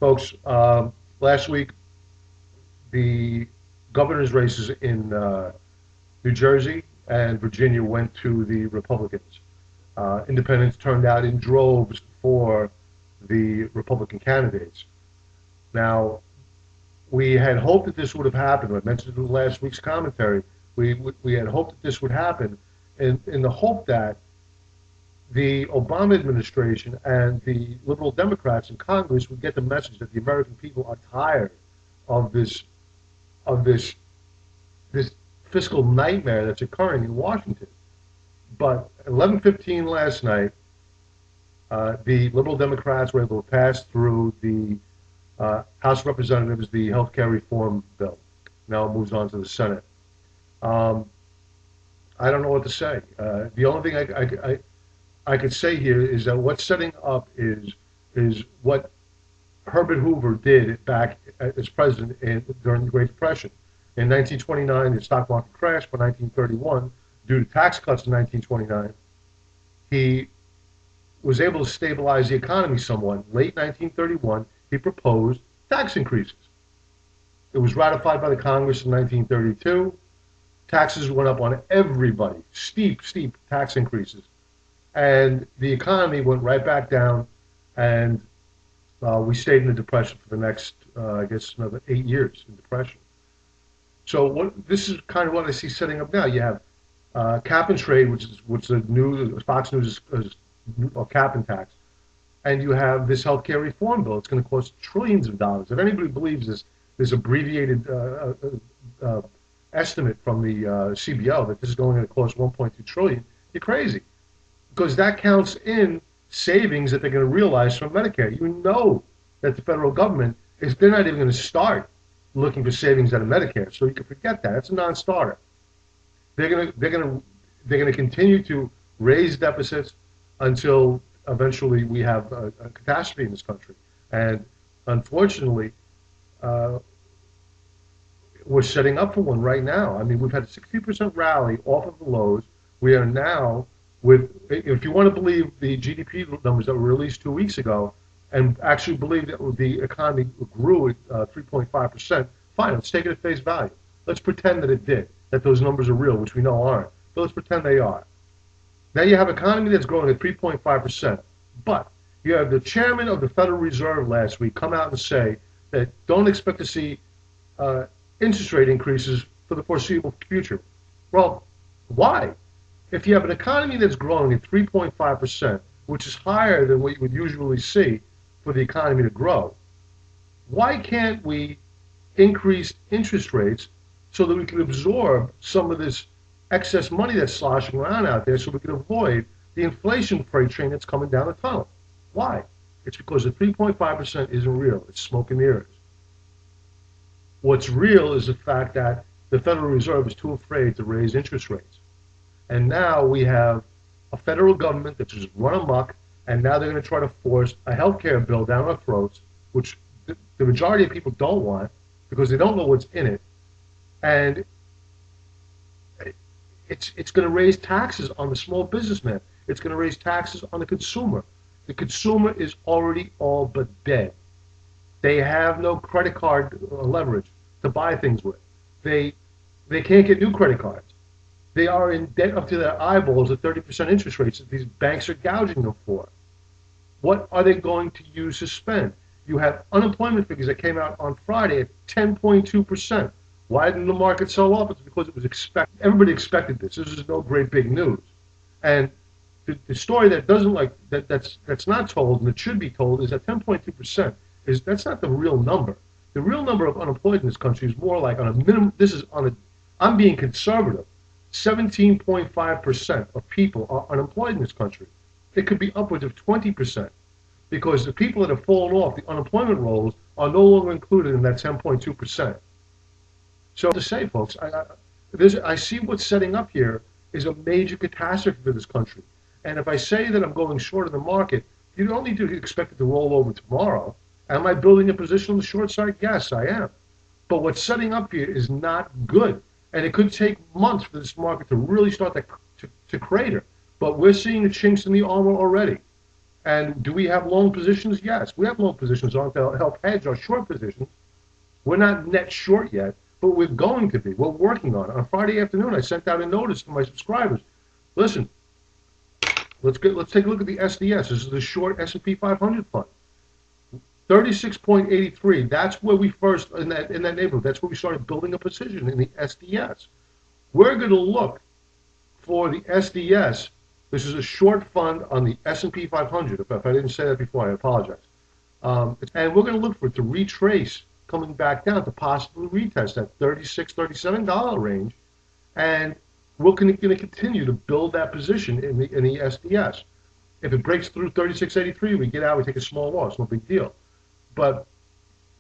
Folks, last week the governor's races in New Jersey and Virginia went to the Republicans. Independents turned out in droves for the Republican candidates. Now, we had hoped that this would have happened. I mentioned in last week's commentary. We had hoped that this would happen in the hope that the Obama administration and the liberal Democrats in Congress would get the message that the American people are tired of this fiscal nightmare that's occurring in Washington. But at 11:15 last night, the liberal Democrats were able to pass through the House of Representatives the health care reform bill. Now it moves on to the Senate. I don't know what to say. The only thing I could say here is that what's setting up is what Herbert Hoover did back as president during the Great Depression. In 1929, the stock market crashed. By 1931, due to tax cuts in 1929, he was able to stabilize the economy somewhat. Late 1931, he proposed tax increases. It was ratified by the Congress in 1932. Taxes went up on everybody, steep tax increases. And the economy went right back down, and we stayed in the Depression for the next, I guess, another 8 years in Depression. So this is kind of what I see setting up now. You have cap and trade, which the new Fox News is cap and tax, and you have this healthcare reform bill. It's going to cost trillions of dollars. If anybody believes this abbreviated estimate from the CBO that this is going to cost 1.2 trillion, you're crazy, because that counts in savings that they're going to realize from Medicare. You know that the federal government they're not even going to start looking for savings out of Medicare, so you can forget that. It's a non-starter. They're going to continue to raise deficits until eventually we have a catastrophe in this country. And unfortunately, we're setting up for one right now. I mean, we've had a 60% rally off of the lows. We are now if you want to believe the GDP numbers that were released 2 weeks ago, and actually believe that the economy grew at 3.5%, fine, let's take it at face value. Let's pretend that it did, that those numbers are real, which we know aren't. But let's pretend they are. Now you have an economy that's growing at 3.5%, but you have the chairman of the Federal Reserve last week come out and say that don't expect to see interest rate increases for the foreseeable future. Well, why? If you have an economy that's growing at 3.5%, which is higher than what you would usually see for the economy to grow, why can't we increase interest rates so that we can absorb some of this excess money that's sloshing around out there, so we can avoid the inflation freight train that's coming down the tunnel? Why? It's because the 3.5% isn't real. It's smoke and mirrors. What's real is the fact that the Federal Reserve is too afraid to raise interest rates. And now we have a federal government that's just run amok, and now they're going to try to force a health care bill down our throats, which the majority of people don't want because they don't know what's in it. And it's going to raise taxes on the small businessman. It's going to raise taxes on the consumer. The consumer is already all but dead. They have no credit card leverage to buy things with. They can't get new credit cards. They are in debt up to their eyeballs at 30% interest rates that these banks are gouging them for. What are they going to use to spend? You have unemployment figures that came out on Friday at 10.2%. Why didn't the market sell off? It's because it was expected. Everybody expected this. This is no great big news. And the story that doesn't that's not told and it should be told is that 10.2% that's not the real number. The real number of unemployed in this country is more like on a minimum. I'm being conservative. 17.5% of people are unemployed in this country. It could be upwards of 20% because the people that have fallen off the unemployment rolls are no longer included in that 10.2%. So to say, folks, I see what's setting up here is a major catastrophe for this country. And if I say that I'm going short of the market, you don't need to expect it to roll over tomorrow. Am I building a position on the short side? Yes, I am. But what's setting up here is not good. And it could take months for this market to really start to crater. But we're seeing the chinks in the armor already. And do we have long positions? Yes, we have long positions on to help hedge our short positions. We're not net short yet, but we're going to be. We're working on it. On Friday afternoon, I sent out a notice to my subscribers. Listen, let's take a look at the SDS. This is the short S&P 500 fund. 36.83. That's where we first in that neighborhood. That's where we started building a position in the SDS. We're going to look for the SDS. This is a short fund on the S&P 500. If I didn't say that before, I apologize. And we're going to look for it to retrace coming back down to possibly retest that $36, $37 range, and we're going to continue to build that position in the SDS. If it breaks through 36.83, we get out, we take a small loss, no big deal. But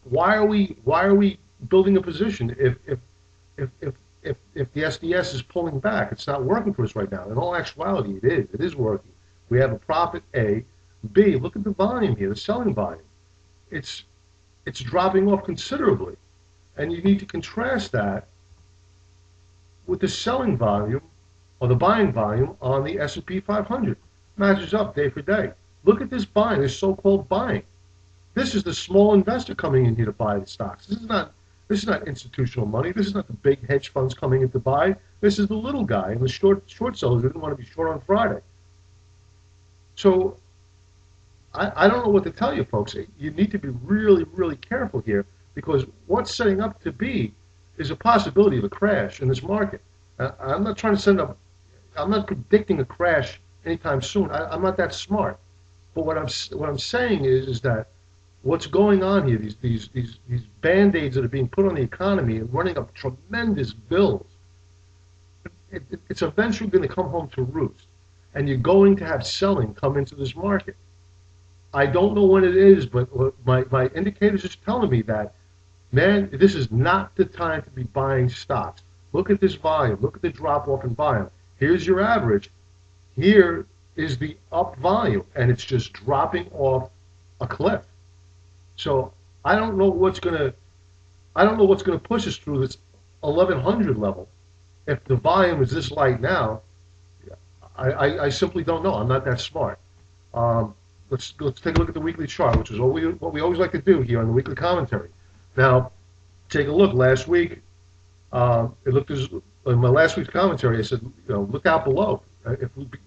why are we building a position if the SDS is pulling back? It's not working for us right now. In all actuality, it is working. We have a profit. A, B. Look at the volume here, the selling volume. It's dropping off considerably, and you need to contrast that with the selling volume or the buying volume on the S&P 500. Matches up day for day. Look at this buying, this so-called buying. This is the small investor coming in here to buy the stocks. This is not institutional money. This is not the big hedge funds coming in to buy. This is the little guy and the short sellers who didn't want to be short on Friday. So I don't know what to tell you, folks. You need to be really, really careful here, because what's setting up to be is a possibility of a crash in this market. I'm not trying to I'm not predicting a crash anytime soon. I'm not that smart. But what I'm saying is that what's going on here, these band-aids that are being put on the economy and running up tremendous bills, it's eventually going to come home to roost, and you're going to have selling come into this market. I don't know when it is, but my indicators is telling me that, man, this is not the time to be buying stocks. Look at this volume. Look at the drop-off in volume. Here's your average. Here is the up volume, and it's just dropping off a cliff. So I don't know what's gonna push us through this 1100 level. If the volume is this light now, I simply don't know. I'm not that smart. Let's take a look at the weekly chart, which is what we always like to do here on the weekly commentary. Now, take a look. Last week, it looked as in my last week's commentary. I said, look out below.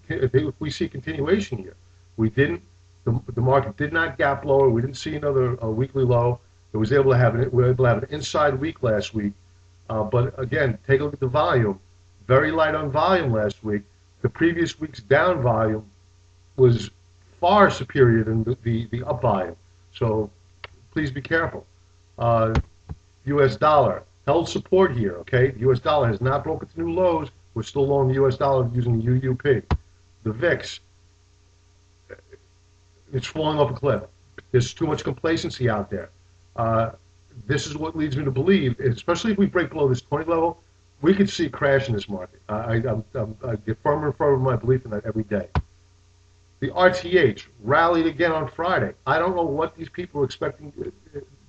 If we see continuation here, we didn't. The market did not gap lower. We didn't see another weekly low. We were able to have an inside week last week. But again, take a look at the volume. Very light on volume last week. The previous week's down volume was far superior than the up volume. So please be careful. U.S. dollar held support here. Okay, the U.S. dollar has not broken to new lows. We're still long the U.S. dollar using the UUP. The VIX, it's falling off a cliff. There's too much complacency out there. This is what leads me to believe, especially if we break below this 20 level, we could see a crash in this market. I get firmer and firmer in my belief in that every day. The RTH rallied again on Friday. I don't know what these people are expecting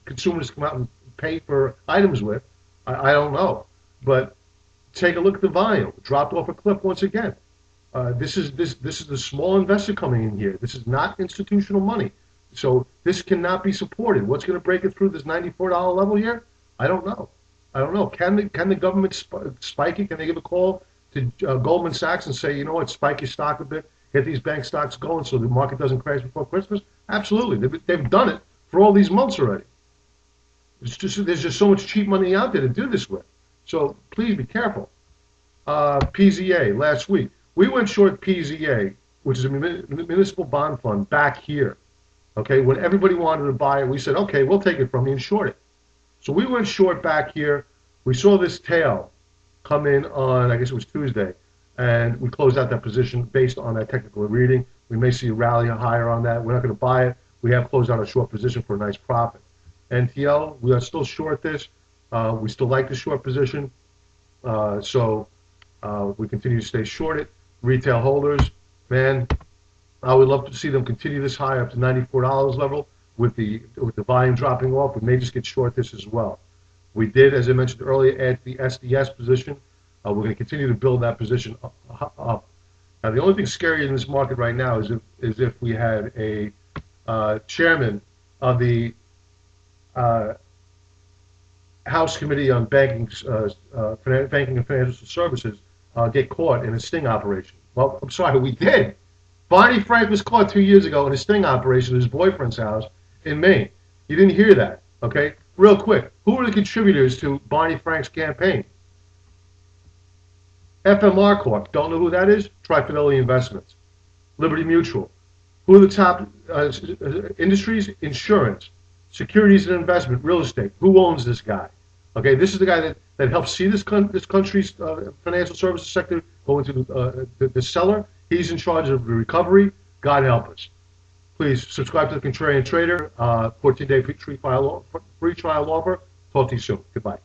consumers to come out and pay for items with. I don't know. But take a look at the volume. It dropped off a cliff once again. This is the small investor coming in here. This is not institutional money. So this cannot be supported. What's going to break it through this $94 level here? I don't know. Can the government spike it? Can they give a call to Goldman Sachs and say, you know what, spike your stock a bit, get these bank stocks going so the market doesn't crash before Christmas? Absolutely. They've done it for all these months already. There's just so much cheap money out there to do this with. So please be careful. PZA last week. We went short PZA, which is a municipal bond fund, back here. Okay, when everybody wanted to buy it, we said, okay, we'll take it from you and short it. So we went short back here. We saw this tail come in on, I guess it was Tuesday, and we closed out that position based on that technical reading. We may see a rally higher on that. We're not going to buy it. We have closed out a short position for a nice profit. NTL, we are still short this. We still like the short position. So we continue to stay short it. Retail holders, man, I would love to see them continue this high up to $94 level with the volume dropping off. We may just get short this as well. We did, as I mentioned earlier, add the SDS position. We're going to continue to build that position up. Now, the only thing scary in this market right now is if we had a chairman of the uh, House Committee on Banking and Financial Services get caught in a sting operation. Well, I'm sorry, we did. Barney Frank was caught 2 years ago in a sting operation at his boyfriend's house in Maine. You didn't hear that, okay? Real quick, who were the contributors to Barney Frank's campaign? FMR Corp. Don't know who that is? Tri-Fidelity Investments. Liberty Mutual. Who are the top industries? Insurance, securities and investment, real estate. Who owns this guy? Okay, this is the guy that helps see this country's financial services sector go into the cellar. He's in charge of the recovery. God help us. Please subscribe to the Contrarian Trader, 14-day free trial offer. Talk to you soon. Goodbye.